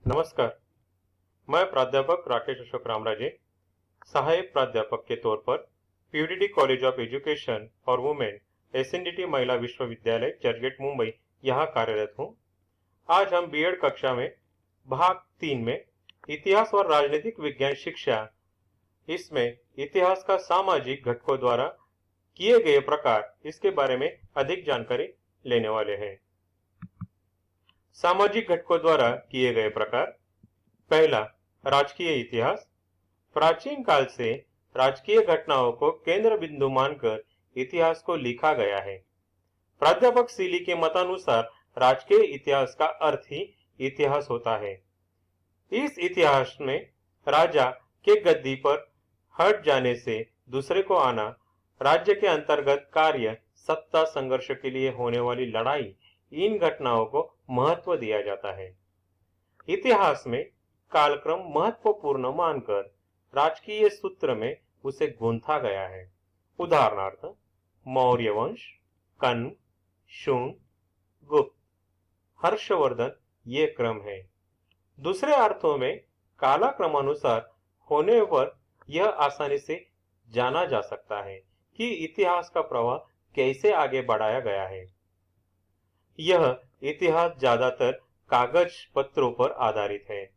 नमस्कार। मैं प्राध्यापक राकेश अशोक रामराजे, सहायक प्राध्यापक के तौर पर पीवीडी कॉलेज ऑफ एजुकेशन और वुमेन एसएनडीटी महिला विश्वविद्यालय चर्चगेट मुंबई यहाँ कार्यरत हूँ। आज हम बीएड कक्षा में भाग 3 में इतिहास और राजनीतिक विज्ञान शिक्षा, इसमें इतिहास का सामाजिक घटकों द्वारा किए गए प्रकार, इसके बारे में अधिक जानकारी लेने वाले हैं। सामाजिक घटकों द्वारा किए गए प्रकार। पहला, राजकीय इतिहास। प्राचीन काल से राजकीय घटनाओं को केंद्र बिंदु मानकर इतिहास को लिखा गया है। प्राध्यापक सीली के मतानुसार राजकीय इतिहास का अर्थ ही इतिहास होता है। इस इतिहास में राजा के गद्दी पर हट जाने से दूसरे को आना, राज्य के अंतर्गत कार्य, सत्ता संघर्ष के लिए होने वाली लड़ाई, इन घटनाओं को महत्व दिया जाता है। इतिहास में कालक्रम महत्वपूर्ण मानकर राजकीय सूत्र में उसे गूंथा गया है। उदाहरणार्थ, मौर्य वंश, कन्व, शुंग, गुप्त, हर्षवर्धन, ये क्रम है। दूसरे अर्थों में काला क्रमानुसार होने पर यह आसानी से जाना जा सकता है कि इतिहास का प्रवाह कैसे आगे बढ़ाया गया है। यह इतिहास ज्यादातर कागज पत्रों पर आधारित है,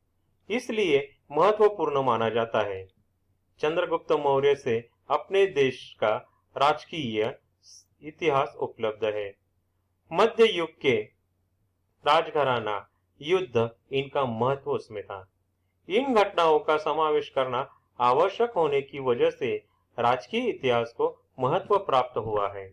इसलिए महत्वपूर्ण माना जाता है। चंद्रगुप्त मौर्य से अपने देश का राजकीय इतिहास उपलब्ध है। मध्य युग के राजघराना, युद्ध, इनका महत्व उसमें था। इन घटनाओं का समावेश करना आवश्यक होने की वजह से राजकीय इतिहास को महत्व प्राप्त हुआ है।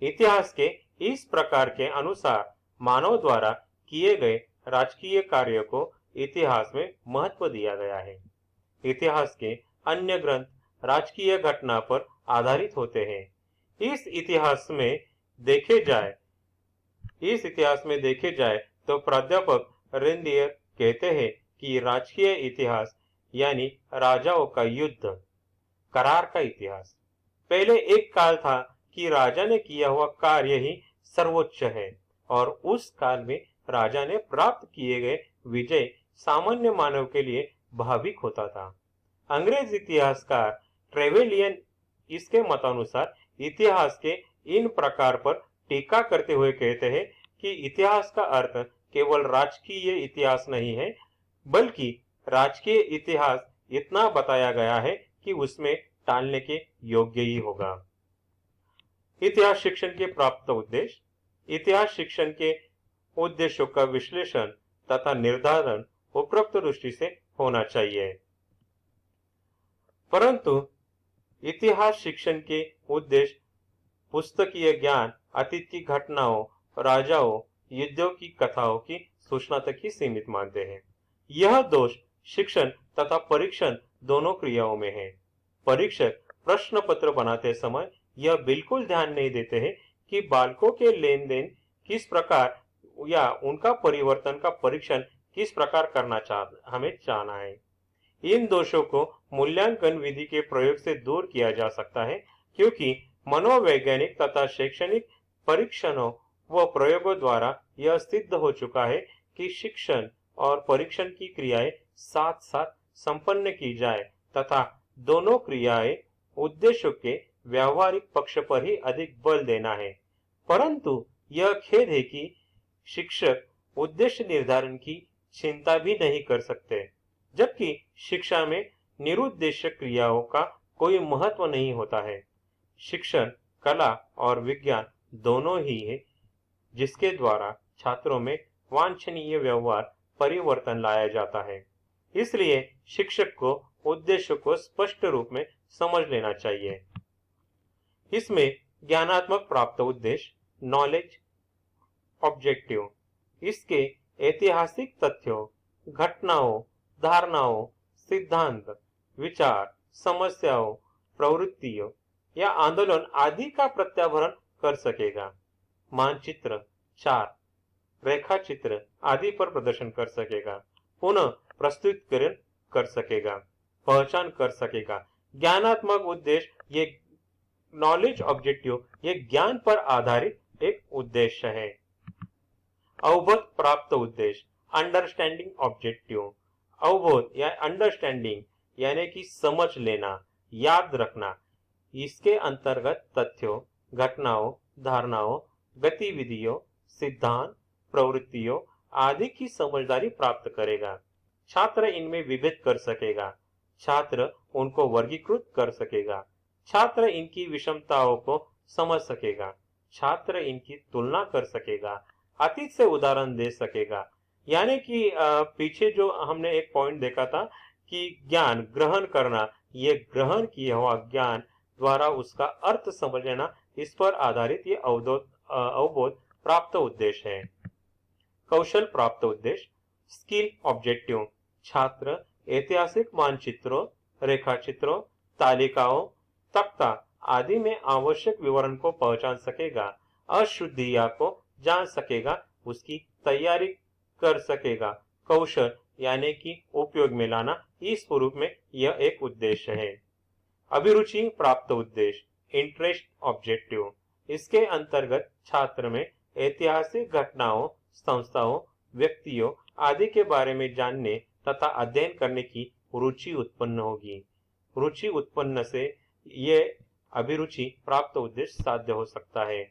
इतिहास के इस प्रकार के अनुसार मानव द्वारा किए गए राजकीय कार्य को इतिहास में महत्व दिया गया है। इतिहास के अन्य ग्रंथ राजकीय घटना पर आधारित होते हैं। इस इतिहास में देखे जाए तो प्राध्यापक रेंदियर कहते हैं कि राजकीय इतिहास यानी राजाओं का युद्ध, करार का इतिहास। पहले एक काल था कि राजा ने किया हुआ कार्य ही सर्वोच्च है और उस काल में राजा ने प्राप्त किए गए विजय सामान्य मानव के लिए भाविक होता था। अंग्रेज इतिहासकार ट्रेवेलियन इसके मतानुसार इतिहास के इन प्रकार पर टीका करते हुए कहते हैं कि इतिहास का अर्थ केवल राजकीय इतिहास नहीं है, बल्कि राजकीय इतिहास इतना बताया गया है कि उसमें टालने के योग्य ही होगा। इतिहास शिक्षण के प्राप्त उद्देश्य। इतिहास शिक्षण के उद्देश्यों का विश्लेषण तथा निर्धारण उपरोक्त दृष्टि से होना चाहिए। परंतु इतिहास शिक्षण के उद्देश्य पुस्तकीय ज्ञान, अतीत की घटनाओं, राजाओं, युद्धों की कथाओं की सूचना तक ही सीमित मानते हैं। यह दोष शिक्षण तथा परीक्षण दोनों क्रियाओं में है। परीक्षक प्रश्न पत्र बनाते समय यह बिल्कुल ध्यान नहीं देते हैं कि बालकों के लेन देन किस प्रकार या उनका परिवर्तन का परीक्षण किस प्रकार हमें चाहना है। इन दोषों को मूल्यांकन विधि के प्रयोग से दूर किया जा सकता है, क्योंकि मनोवैज्ञानिक तथा शैक्षणिक परीक्षणों व प्रयोगों द्वारा यह सिद्ध हो चुका है कि शिक्षण और परीक्षण की क्रियाएं साथ साथ संपन्न की जाए तथा दोनों क्रियाएं उद्देश्यों के व्यावहारिक पक्ष पर ही अधिक बल देना है। परंतु यह खेद है कि शिक्षक उद्देश्य निर्धारण की चिंता भी नहीं कर सकते, जबकि शिक्षा में निरुद्देश्य क्रियाओं का कोई महत्व नहीं होता है। शिक्षण कला और विज्ञान दोनों ही है जिसके द्वारा छात्रों में वांछनीय व्यवहार परिवर्तन लाया जाता है। इसलिए शिक्षक को उद्देश्य को स्पष्ट रूप में समझ लेना चाहिए। इसमें ज्ञानात्मक प्राप्त उद्देश्य, नॉलेज ऑब्जेक्टिव, इसके ऐतिहासिक तथ्यों, घटनाओं, धारणाओं, सिद्धांत, विचार, समस्याओं, प्रवृत्तियों या आंदोलन आदि का प्रत्याभरण कर सकेगा। मानचित्र, चार्ट, रेखाचित्र आदि पर प्रदर्शन कर सकेगा। पुनः प्रस्तुतिकरण कर सकेगा, पहचान कर सकेगा। ज्ञानात्मक उद्देश्य, ये नॉलेज ऑब्जेक्टिव, ये ज्ञान पर आधारित एक उद्देश्य है। अवगत प्राप्त उद्देश्य, अंडरस्टैंडिंग ऑब्जेक्टिव, अवबोध या अंडरस्टैंडिंग यानी कि समझ लेना, याद रखना। इसके अंतर्गत तथ्यों, घटनाओं, धारणाओं, गतिविधियों, सिद्धांत, प्रवृत्तियों आदि की समझदारी प्राप्त करेगा। छात्र इनमें विभेद कर सकेगा, छात्र उनको वर्गीकृत कर सकेगा, छात्र इनकी विषमताओं को समझ सकेगा, छात्र इनकी तुलना कर सकेगा, अतीत से उदाहरण दे सकेगा। यानी कि पीछे जो हमने एक पॉइंट देखा था कि ज्ञान ग्रहण करना, ये ग्रहण किया हुआ ज्ञान द्वारा उसका अर्थ समझ लेना, इस पर आधारित ये अवबोध प्राप्त उद्देश्य है। कौशल प्राप्त उद्देश्य, स्किल ऑब्जेक्टिव, छात्र ऐतिहासिक मानचित्रों, रेखाचित्रों, तालिकाओं, तख्ता आदि में आवश्यक विवरण को पहचान सकेगा, अशुद्धियां को जान सकेगा, उसकी तैयारी कर सकेगा। कौशल यानी कि उपयोग में लाना, इस स्वरूप में यह एक उद्देश्य है। अभिरुचि प्राप्त उद्देश्य, इंटरेस्ट ऑब्जेक्टिव, इसके अंतर्गत छात्र में ऐतिहासिक घटनाओं, संस्थाओं, व्यक्तियों आदि के बारे में जानने तथा अध्ययन करने की रुचि उत्पन्न होगी। रुचि उत्पन्न से ये अभिरुचि प्राप्त उद्देश्य साध्य हो सकता है।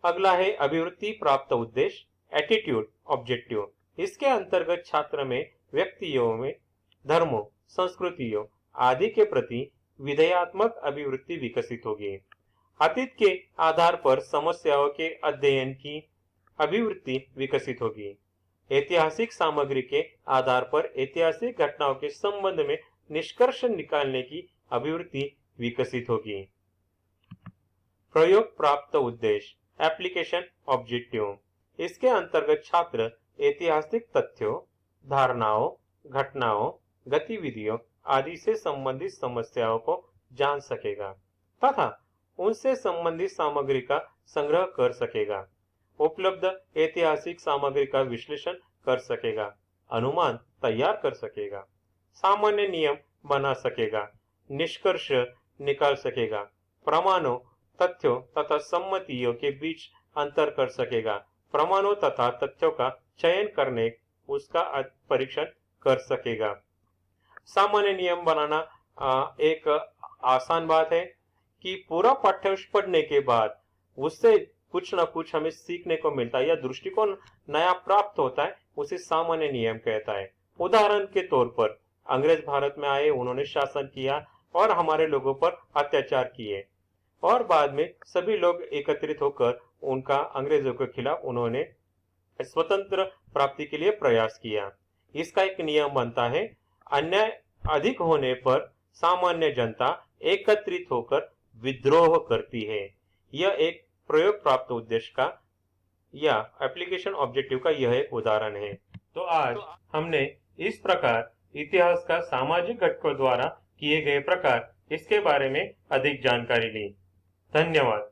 अगला है अभिवृत्ति प्राप्त उद्देश्य, एटीट्यूड ऑब्जेक्टिव। इसके अंतर्गत छात्र में व्यक्तियों में धर्मों, संस्कृतियों आदि के प्रति विधेयात्मक अभिवृत्ति विकसित होगी। अतीत के आधार पर समस्याओं के अध्ययन की अभिवृत्ति विकसित होगी। ऐतिहासिक सामग्री के आधार पर ऐतिहासिक घटनाओं के संबंध में निष्कर्ष निकालने की अभिवृत्ति विकसित होगी। प्रयोग प्राप्त उद्देश्य, एप्लीकेशन ऑब्जेक्टिव। इसके अंतर्गत छात्र ऐतिहासिक तथ्यों, धारणाओं, घटनाओं, गतिविधियों आदि से संबंधित समस्याओं को जान सकेगा तथा उनसे संबंधित सामग्री का संग्रह कर सकेगा। उपलब्ध ऐतिहासिक सामग्री का विश्लेषण कर सकेगा, अनुमान तैयार कर सकेगा, सामान्य नियम बना सकेगा, निष्कर्ष निकाल सकेगा, प्रमाणों, तथ्यों तथा सम्मतियों के बीच अंतर कर सकेगा, प्रमाणों तथा तथ्यों का चयन करने उसका परीक्षण कर सकेगा। सामान्य नियम बनाना एक आसान बात है कि पूरा पाठ्यांश पढ़ने के बाद उससे कुछ ना कुछ हमें सीखने को मिलता है या दृष्टिकोण नया प्राप्त होता है, उसे सामान्य नियम कहता है। उदाहरण के तौर पर अंग्रेज भारत में आए, उन्होंने शासन किया और हमारे लोगों पर अत्याचार किए और बाद में सभी लोग एकत्रित होकर उनका अंग्रेजों के खिलाफ उन्होंने स्वतंत्र प्राप्ति के लिए प्रयास किया। इसका एक नियम बनता है, अन्याय अधिक होने पर सामान्य जनता एकत्रित होकर विद्रोह करती है। यह एक प्रयोग प्राप्त उद्देश्य का या एप्लीकेशन ऑब्जेक्टिव का यह एक उदाहरण है। तो आज हमने इस प्रकार इतिहास का सामाजिक घटकों द्वारा किए गए प्रकार, इसके बारे में अधिक जानकारी ली। धन्यवाद।